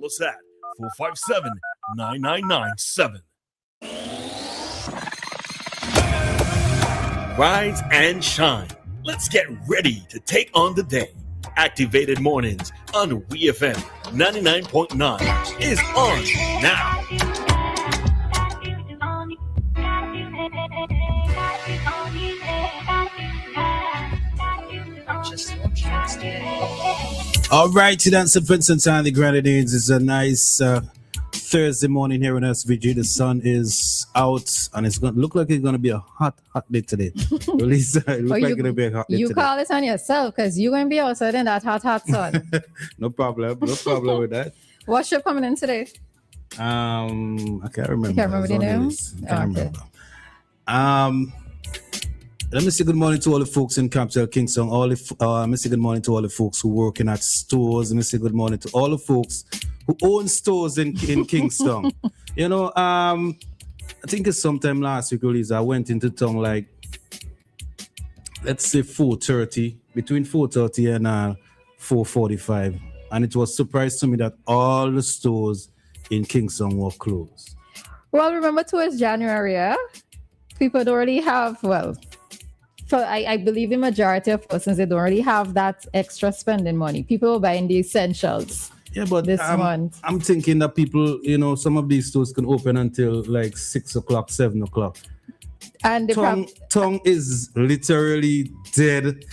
call us at 457-9997. Rise and shine. Let's get ready to take on the day. Activated Mornings on WEFM 99.9 is on now. All right, that's St. Vincent and the Grenadines. It's a nice Thursday morning here in SVG. The sun is out and it's going to look like it's going to be a hot day today. Roleza, it looks like it's going to be a hot day you today. call it on yourself because you're going to be outside in that hot sun. No problem with that. What ship coming in today? I can't remember. You can't remember the name? Remember. Let me say good morning to all the folks in Capital Kingston. Let me say good morning to all the folks who working at stores. Let me say good morning to all the folks who own stores in Kingston. You know, I think it's sometime last week, Roleza, I went into town like, let's say 4:30, between 4:30 and 4:45. And it was a surprise to me that all the stores in Kingston were closed. Well, remember towards January, yeah? People don't really have, so I believe the majority of persons, they don't really have that extra spending money. People are buying the essentials. Yeah, but this month. I'm thinking that people, you know, some of these stores can open until like 6 o'clock, 7 o'clock. And tongue is literally dead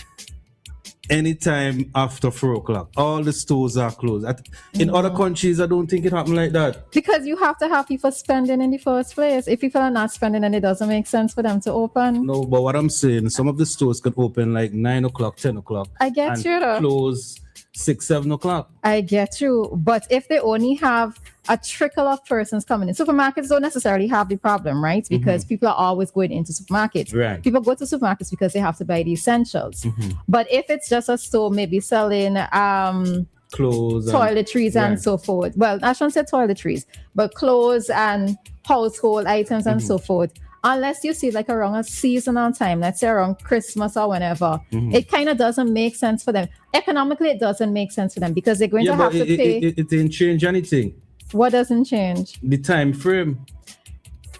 anytime after 4 o'clock. All the stores are closed. In other countries, I don't think it happened like that. Because you have to have people spending in the first place. If people are not spending, then it doesn't make sense for them to open. No, but what I'm saying, some of the stores can open like 9 o'clock, 10 o'clock. I get you though. Close 6, 7 o'clock. I get you. But if they only have a trickle of persons coming in, supermarkets don't necessarily have the problem, right? Because people are always going into supermarkets. Right. People go to supermarkets because they have to buy the essentials. But if it's just a store maybe selling clothes, toiletries and so forth. Well, I shouldn't say toiletries, but clothes and household items and so forth. Unless you see like around a seasonal time, let's say around Christmas or whenever, it kind of doesn't make sense for them. Economically, it doesn't make sense for them because they're going to have to pay. It didn't change anything. What doesn't change? The time frame.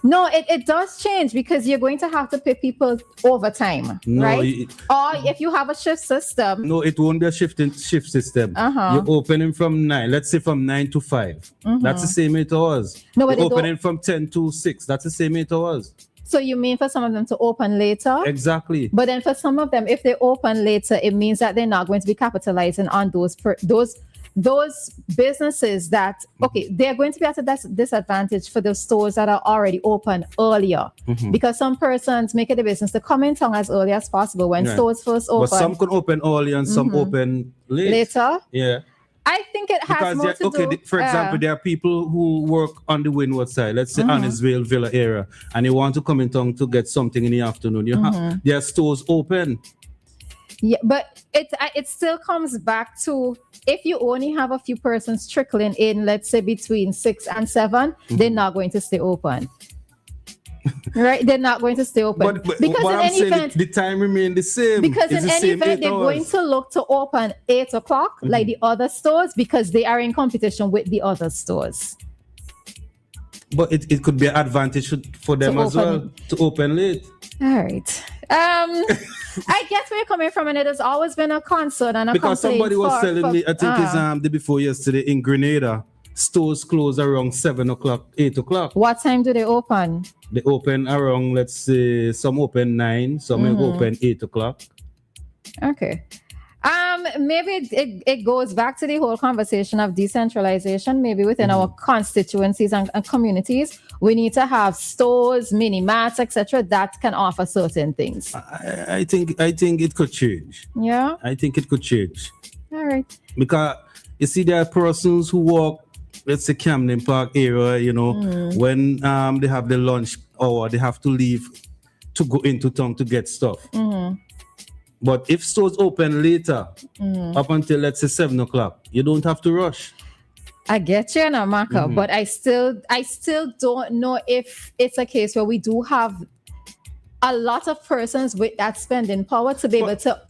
No, it does change because you're going to have to pay people overtime, right? Or if you have a shift system. No, it won't be a shift system. You're opening from 9, let's say from 9 to 5. That's the same 8 hours. No, but you're opening from 10 to 6. That's the same 8 hours. So you mean for some of them to open later? Exactly. But then for some of them, if they open later, it means that they're not going to be capitalizing on those businesses that, they're going to be at a disadvantage for the stores that are already open earlier. Because some persons make it a business to come in town as early as possible when stores first open. But some can open early and some open later. Yeah. I think it has more to do. For example, there are people who work on the Windward side, let's say Annisville, Villa area, and they want to come in town to get something in the afternoon. Their stores open. Yeah, but it still comes back to if you only have a few persons trickling in, let's say between 6 and 7, they're not going to stay open. Right? They're not going to stay open. But because in any event, the time remains the same. Because in any event, they're going to look to open 8 o'clock like the other stores because they are in competition with the other stores. But it could be an advantage for them as well to open late. All right. I guess where you're coming from, and it has always been a concern and a because somebody was telling me, I think it's the day before yesterday in Grenada, stores close around 7 o'clock, 8 o'clock. What time do they open? They open around, let's say, some open 9, some open 8 o'clock. Okay. Maybe it goes back to the whole conversation of decentralization. Maybe within our constituencies and communities, we need to have stores, mini marts, etc., that can offer certain things. I think it could change. Yeah. I think it could change. All right. Because you see, there are persons who walk, let's say Camden Park area, when they have the lunch hour, they have to leave to go into town to get stuff. But if stores open later, up until let's say 7 o'clock, you don't have to rush. I get you now, Maka, but I still don't know if it's a case where we do have a lot of persons with that spending power to be able to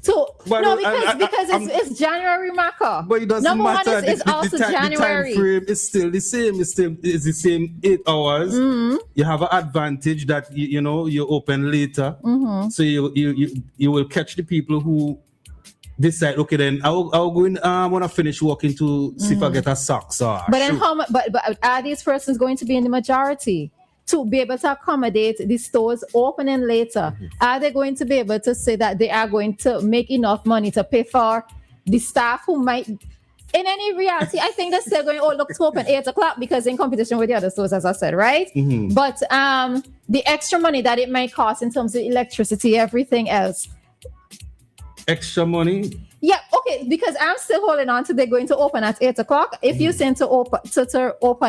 because it's January, Maka. But it doesn't Number matter. One is also January. The time frame is still the same. It's the same 8 hours. You have an advantage that you open later, so you will catch the people who decide. Okay, then I'll go in. I want to finish working to see if I get a socks or. But then how much? But are these persons going to be in the majority to be able to accommodate the stores opening later? Are they going to be able to say that they are going to make enough money to pay for the staff who might? In any reality, I think they're still going, look, to open 8 o'clock because in competition with the other stores, as I said, right? But the extra money that it might cost in terms of electricity, everything else. Extra money? Yeah, okay, because I'm still holding on to they're going to open at 8 o'clock. If you send to open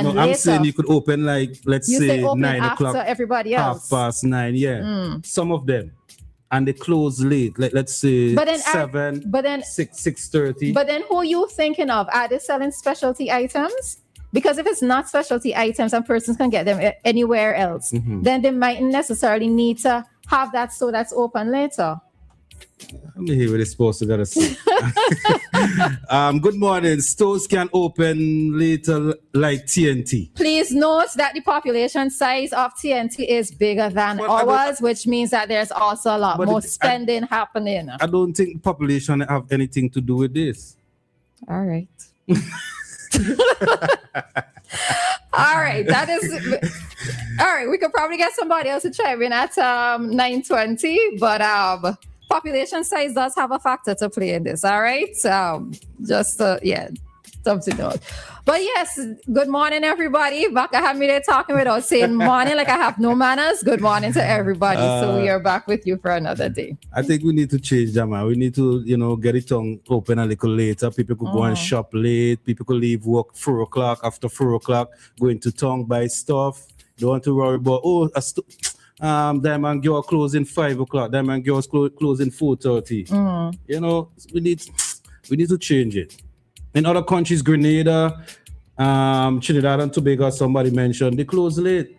later. I'm saying you could open let's say 9 o'clock. After everybody else. 9:30, yeah. Some of them. And they close late, let's say 7, 6:30. But then who are you thinking of? Are they selling specialty items? Because if it's not specialty items and persons can get them anywhere else, then they mightn't necessarily need to have that store that's open later. Let me hear what they're supposed to gotta say. Good morning. Stores can open later like TNT. Please note that the population size of TNT is bigger than ours, which means that there's also a lot more spending happening. I don't think population have anything to do with this. All right. All right, that is all right. We could probably get somebody else to chime in at 9:20, but population size does have a factor to play in this. All right, just something to note. But yes, good morning, everybody. Maka had me there talking without saying morning like I have no manners. Good morning to everybody. So we are back with you for another day. I think we need to change that, man. We need to, get it open a little later. People could go and shop late. People could leave work 4 o'clock. After 4 o'clock, go into town, buy stuff. Don't want to worry about, Diamond Girl closing 5 o'clock. Diamond Girl's closing 4:30. We need to change it. In other countries, Grenada, Trinidad and Tobago, somebody mentioned, they close late.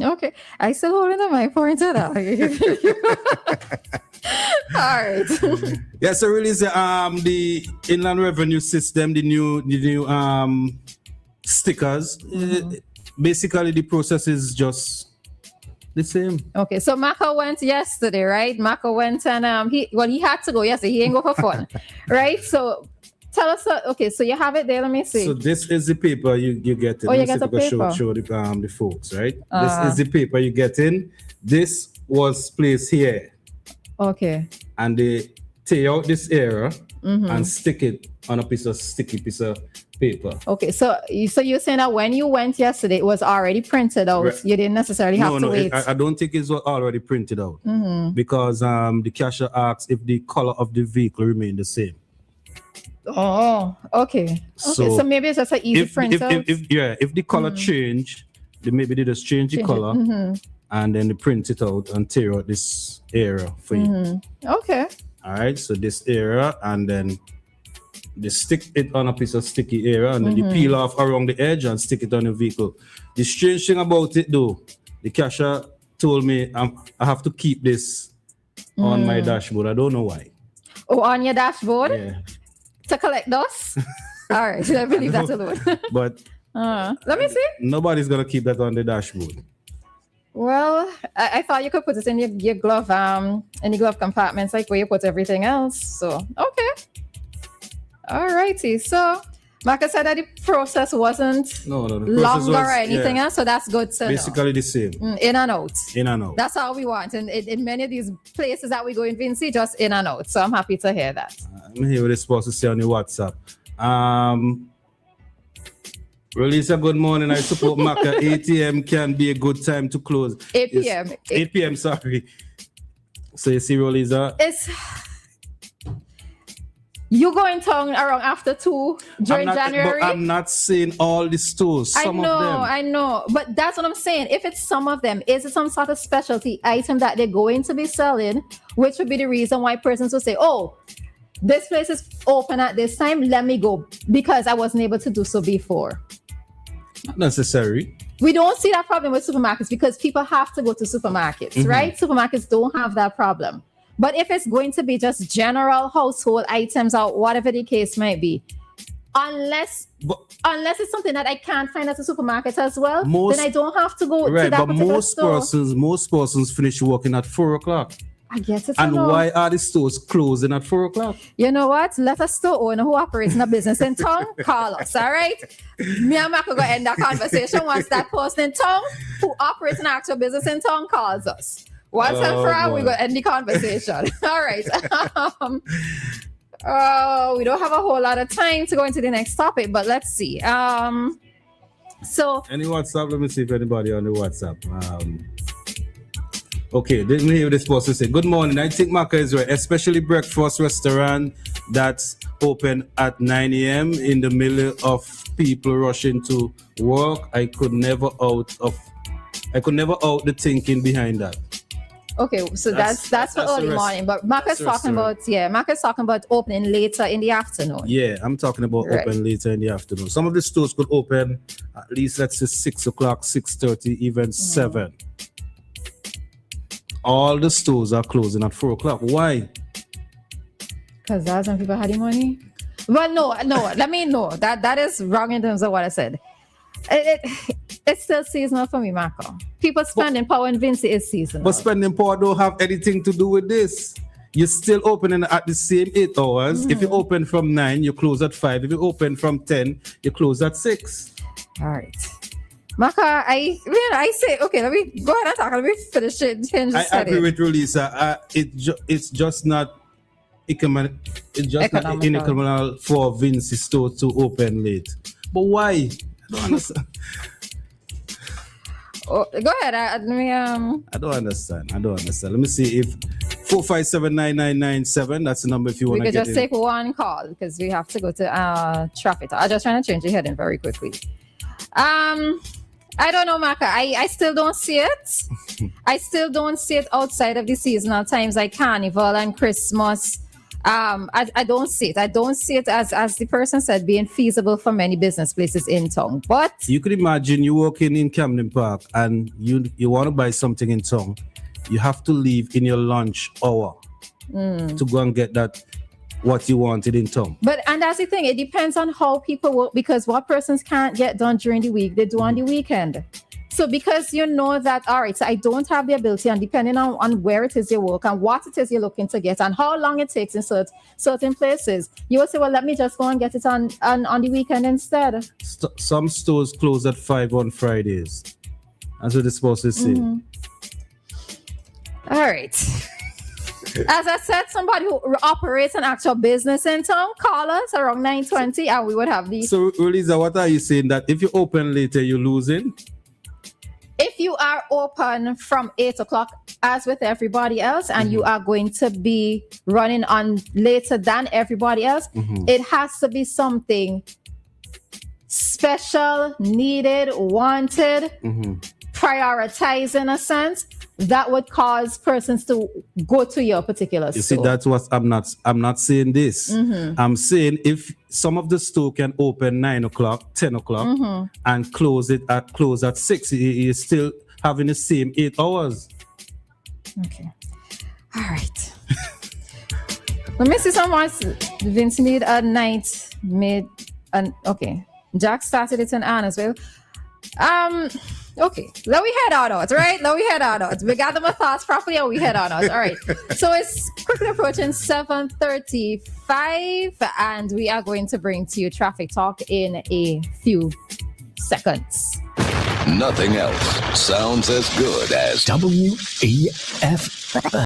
Okay. I still holding the mic for into that. All right. Yeah, so really the Inland Revenue System, the new stickers, basically the process is just the same. Okay, so Maka went yesterday, right? Maka went and he had to go yesterday. He ain't go for fun. Right? So tell us, so you have it there. Let me see. So this is the paper you get in. Oh, you get the paper. Show the folks, right? This is the paper you get in. This was placed here. Okay. And they tear out this area and stick it on a sticky piece of paper. Okay, so you're saying that when you went yesterday, it was already printed out. Right. You didn't necessarily have to wait. I don't think it's already printed out because the cashier asks if the color of the vehicle remain the same. Oh, okay. So maybe it's just an easy print out. If the color change, maybe they just change the color and then they print it out and tear out this area for you. Okay. All right, so this area, and then they stick it on a piece of sticky area, and then you peel off around the edge and stick it on the vehicle. The strange thing about it, though, the cashier told me I have to keep this on my dashboard. I don't know why. Oh, on your dashboard? Yeah. To collect dust? All right, I believe that alone. But let me see. Nobody's gonna keep that on the dashboard. Well, I thought you could put it in your glove, in the glove compartments, like where you put everything else. So okay. All righty. So Maka said that the process wasn't longer or anything else, so that's good to basically know. The same. In and out. In and out. That's all we want. And in many of these places that we go in Vincy, just in and out. So I'm happy to hear that. Let me hear what they're supposed to say on your WhatsApp. Roleza, good morning. I support Maka. 8 a.m. can be a good time to close. 8 p.m. 8 p.m., sorry. So you see, Roleza? You going town around after 2 during January? But I'm not saying all the stores. Some of them. I know. But that's what I'm saying. If it's some of them, is it some sort of specialty item that they're going to be selling, which would be the reason why persons will say, oh, this place is open at this time, let me go, because I wasn't able to do so before. Not necessary. We don't see that problem with supermarkets because people have to go to supermarkets, right? Supermarkets don't have that problem. But if it's going to be just general household items or whatever the case might be, unless it's something that I can't find at the supermarket as well, then I don't have to go to that particular store. Most persons finish working at 4 o'clock. I guess it's And why are the stores closing at 4 o'clock? You know what? Let a store owner who operates in a business in town call us, all right? Me and Maka go end that conversation once that person in town who operates an actual business in town calls us. Once and for all, we go end the conversation. All right. We don't have a whole lot of time to go into the next topic, but let's see. So any WhatsApp? Let me see if anybody on the WhatsApp. Okay, didn't hear this person say, good morning. I think Maka is right, especially breakfast restaurant that's open at 9 a.m. in the middle of people rushing to work. I could never out the thinking behind that. Okay, so that's for early morning, but Maka's talking about opening later in the afternoon. Yeah, I'm talking about open later in the afternoon. Some of the stores could open at least, let's say, 6 o'clock, 6:30, even 7. All the stores are closing at 4 o'clock. Why? Because that's when people had the money. Well, no. Let me know that is wrong in terms of what I said. It's still seasonal for me, Maka. People spending power in Vincy is seasonal. But spending power don't have anything to do with this. You're still opening at the same 8 hours. If you open from 9, you close at 5. If you open from 10, you close at 6. All right. Maka, I say, okay, let me go ahead and talk. Let me finish it. I agree with Roleza. It's just not economical for Vincy store to open late. But why? I don't understand. Go ahead. I don't understand. Let me see if 4579997. That's the number if you want to get in. We could just take one call because we have to go to traffic. I'm just trying to change the heading very quickly. I don't know, Maka. I still don't see it. I still don't see it outside of the seasonal times like Carnival and Christmas. I don't see it. I don't see it as the person said being feasible for many business places in town. But you could imagine you walking in Camden Park and you want to buy something in town. You have to leave in your lunch hour to go and get that what you wanted in town. And that's the thing. It depends on how people work, because what persons can't get done during the week, they do on the weekend. So because you know that, all right, so I don't have the ability, and depending on where it is you work and what it is you're looking to get and how long it takes in certain places, you will say, well, let me just go and get it on the weekend instead. Some stores close at 5 on Fridays. That's what they're supposed to say. All right. As I said, somebody who operates an actual business in town, call us around 9:20 and we would have the... So, Roleza, what are you saying? That if you open later, you're losing? If you are open from 8 o'clock, as with everybody else, and you are going to be running on later than everybody else, it has to be something special, needed, wanted, prioritize in a sense, that would cause persons to go to your particular store. You see, that's what I'm not saying this. I'm saying if some of the store can open 9 o'clock, 10 o'clock, and close at 6, you're still having the same 8 hours. Okay. All right. Let me see someone. Vince need a night mid. Okay. Jack started it in Annisville. Okay, let me head on out, right? We gather my thoughts properly and we head on out. All right. So it's quickly approaching 7:35 and we are going to bring to you Traffic Talk in a few seconds. Nothing else sounds as good as WEFM.